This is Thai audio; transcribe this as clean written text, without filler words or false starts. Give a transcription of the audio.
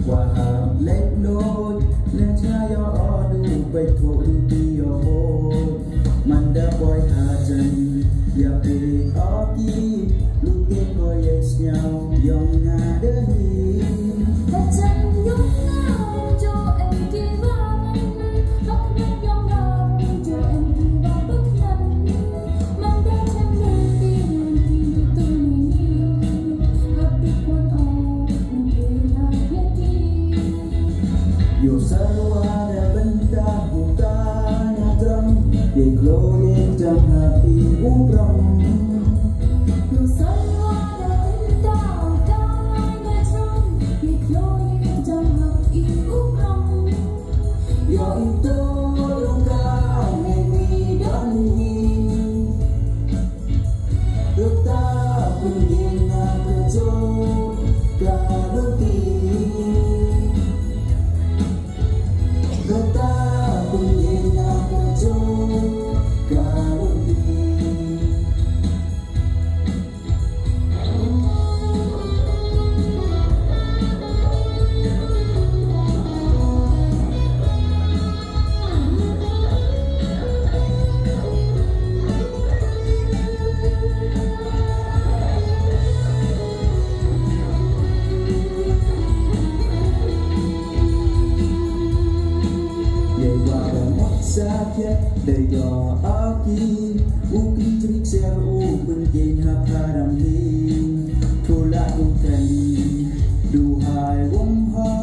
ว่าหากเล็กโลดและชายอดูไปโทษดูดีโอมันได้ปล่อยหาจันอย่าไปออกกีลูกเองก็ยังเงายองงาเดินดีแต่ฉันยกหน้าโจเอ็มกีว่ามันรักนั้นยอมรับโจเอ็มกีว่าบักนั้นมันได้ฉันเลยดีที่ตัวนี้หักติดคนออกมันเองหากเพียงที่อยู่สารวาและบรรดาผู้ตาหน้าตรำเด็กโลเย็นจำหาปีอุปรมอยู่สายว่าได้เป็นดาวกายในช่องเด็กโลยิ่งจำหักอีกอุปรมYo itu luka nemi dan ni Tetap menghina kejut kaluti Tetap menghina kejut kaluti ได้ยออากีอุกิจริกเซลอุบันเกนหาพารัมลีทุลาอุกันดูหายวงหา